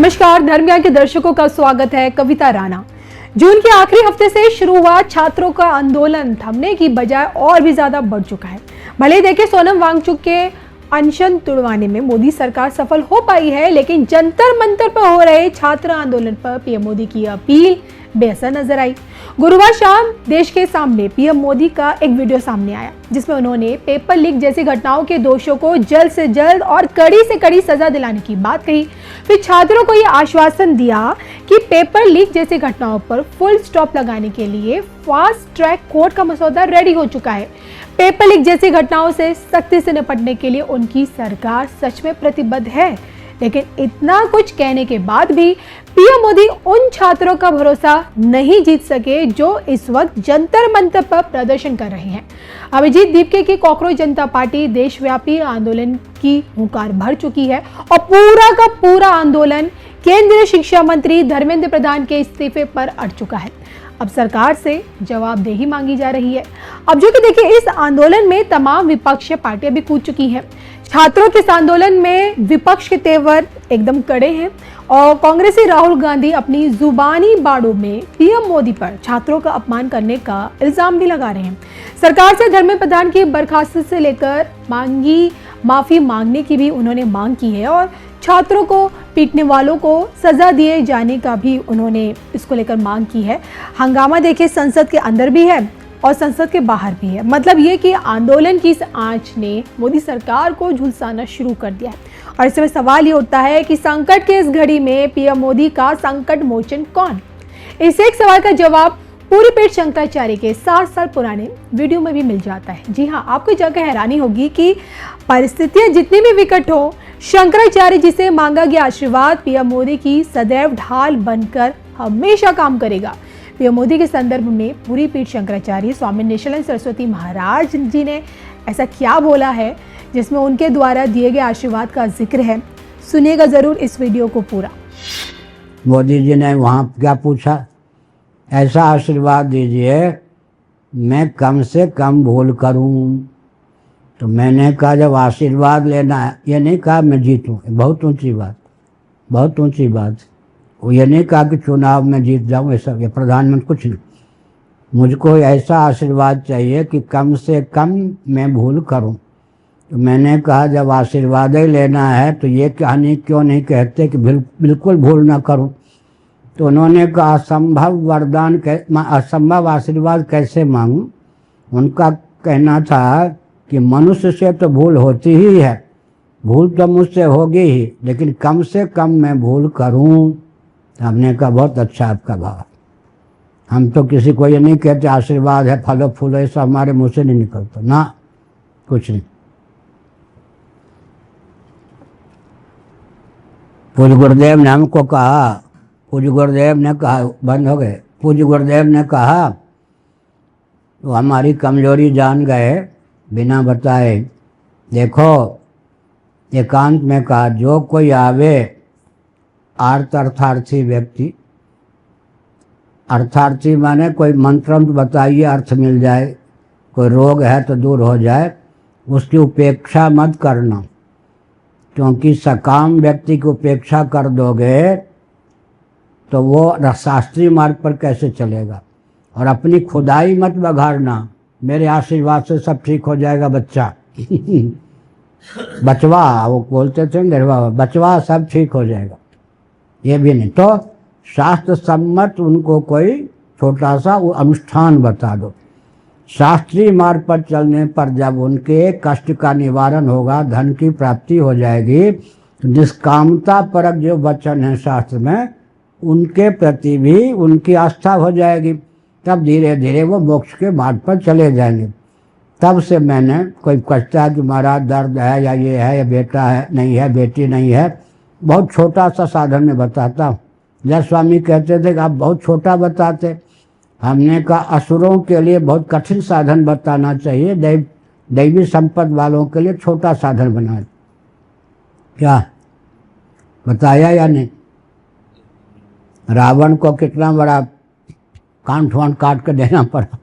नमस्कार, धर्म ज्ञान के दर्शकों का स्वागत है। कविता राणा। जून के आखिरी हफ्ते से शुरू हुआ छात्रों का आंदोलन थमने की बजाय और भी ज्यादा बढ़ चुका है। भले ही देखे सोनम वांगचुक के अनशन तुड़वाने में मोदी सरकार सफल हो पाई है, लेकिन जंतर मंतर पर हो रहे छात्र आंदोलन पर पीएम मोदी की अपील बेअसर नजर आई। गुरुवार शाम देश के सामने पीएम मोदी का एक वीडियो सामने आया, जिसमें उन्होंने पेपर लीक जैसी घटनाओं के दोषियों को जल्द से जल्द और कड़ी से कड़ी सजा दिलाने की बात कही। फिर छात्रों को यह आश्वासन दिया कि पेपर लीक जैसी घटनाओं पर फुल स्टॉप लगाने के लिए फास्ट ट्रैक कोर्ट का मसौदा रेडी हो चुका है। पेपर लीक जैसी घटनाओं से सख्ती से निपटने के लिए उनकी सरकार सच में प्रतिबद्ध है। लेकिन इतना कुछ कहने के बाद भी पीएम मोदी उन छात्रों का भरोसा नहीं जीत सके जो इस वक्त जंतर मंतर पर प्रदर्शन कर रहे हैं। अभिजीत दीपके की कॉकरोच जनता पार्टी देशव्यापी आंदोलन की हुंकार भर चुकी है और पूरा का पूरा आंदोलन केंद्रीय शिक्षा मंत्री धर्मेंद्र प्रधान के इस्तीफे पर अड़ चुका है। अब सरकार से जवाबदेही मांगी जा रही है। अब जो कि देखिए, इस आंदोलन में तमाम विपक्षी पार्टियां भी कूद चुकी हैं। छात्रों के इस आंदोलन में विपक्ष के तेवर एकदम कड़े हैं और कांग्रेसी राहुल गांधी अपनी जुबानी बाड़ों में पीएम मोदी पर छात्रों का अपमान करने का इल्जाम भी लगा रहे हैं। सरकार से धर्मेंद्र प्रधान की बर्खास्ती से लेकर माफी मांगने की भी उन्होंने मांग की है और छात्रों को पीटने वालों को सजा दिए जाने का भी उन्होंने इसको लेकर मांग की है। हंगामा देखिए संसद के अंदर भी है और संसद के बाहर भी है। मतलब ये कि आंदोलन की इस आंच ने मोदी सरकार को झुलसाना शुरू कर दिया है। और इसमें सवाल ये उठता है कि संकट के इस घड़ी में पीएम मोदी का संकट मोचन कौन? इस एक सवाल का जवाब पूरी पेट शंकराचार्य के 60 साल पुराने वीडियो में भी मिल जाता है। जी हाँ, आपको जाकर हैरानी होगी कि परिस्थितियां जितनी भी विकट हो, शंकराचार्य जिसे मांगा गया आशीर्वाद पीएम मोदी की सदैव ढाल बनकर हमेशा काम करेगा। पीएम मोदी के संदर्भ में पूरी पीठ शंकराचार्य स्वामी निशिलानंद सरस्वती महाराज जी ने ऐसा क्या बोला है जिसमें उनके द्वारा दिए गए आशीर्वाद का जिक्र है। सुनिएगा जरूर इस वीडियो को पूरा। मोदी जी ने वहाँ क्या पूछा? ऐसा आशीर्वाद दीजिए मैं कम से कम भूल करूं। तो मैंने कहा जब आशीर्वाद लेना है, ये नहीं कहा मैं जीतूं, बहुत ऊंची बात, बहुत ऊंची बात। वो ये नहीं कहा कि चुनाव में जीत जाऊं, ऐसा ये प्रधानमंत्री कुछ नहीं। मुझको ऐसा आशीर्वाद चाहिए कि कम से कम मैं भूल करूं। तो मैंने कहा जब आशीर्वाद ही लेना है तो ये कहानी क्यों नहीं कहते कि बिल्कुल भूल ना करूं। तो उन्होंने कहा असंभव वरदान असंभव आशीर्वाद कैसे मांगूं? उनका कहना था कि मनुष्य से तो भूल होती ही है, भूल तो मुझसे होगी ही, लेकिन कम से कम मैं भूल करूं। हमने कहा बहुत अच्छा आपका भाव। हम तो किसी को ये नहीं कहते आशीर्वाद है फलो फूलो, ऐसा हमारे मुंह से नहीं निकलता ना, कुछ नहीं। पूज्य गुरुदेव ने हमको कहा, पूज्य गुरुदेव ने कहा, बंद हो गए। पूज्य गुरुदेव ने कहा तो हमारी कमजोरी जान गए बिना बताए। देखो एकांत में कहा जो कोई आवे अर्थार्थी व्यक्ति, अर्थार्थी माने कोई मंत्र बताइए अर्थ मिल जाए, कोई रोग है तो दूर हो जाए, उसकी उपेक्षा मत करना। क्योंकि सकाम व्यक्ति की उपेक्षा कर दोगे तो वो शास्त्रीय मार्ग पर कैसे चलेगा। और अपनी खुदाई मत बघाड़ना, मेरे आशीर्वाद से सब ठीक हो जाएगा बच्चा बचवा वो बोलते थे निर्वाह, बचवा सब ठीक हो जाएगा, ये भी नहीं। तो शास्त्र सम्मत उनको कोई छोटा सा वो अनुष्ठान बता दो। शास्त्रीय मार्ग पर चलने पर जब उनके कष्ट का निवारण होगा, धन की प्राप्ति हो जाएगी, तो निष्कामता परक जो वचन है शास्त्र में, उनके प्रति भी उनकी आस्था हो जाएगी। तब धीरे धीरे वो मोक्ष के मार्ग पर चले जाएंगे। तब से मैंने कोई कहता है कि महाराज दर्द है या ये है या बेटा है नहीं है, बेटी नहीं है, बहुत छोटा सा साधन में बताता हूँ। जय स्वामी कहते थे कि आप बहुत छोटा बताते। हमने कहा असुरों के लिए बहुत कठिन साधन बताना चाहिए, दैवी संपद वालों के लिए छोटा साधन बनाए। क्या बताया या नहीं? रावण को कितना बड़ा कांठ वांठ काट कर देना पड़ा।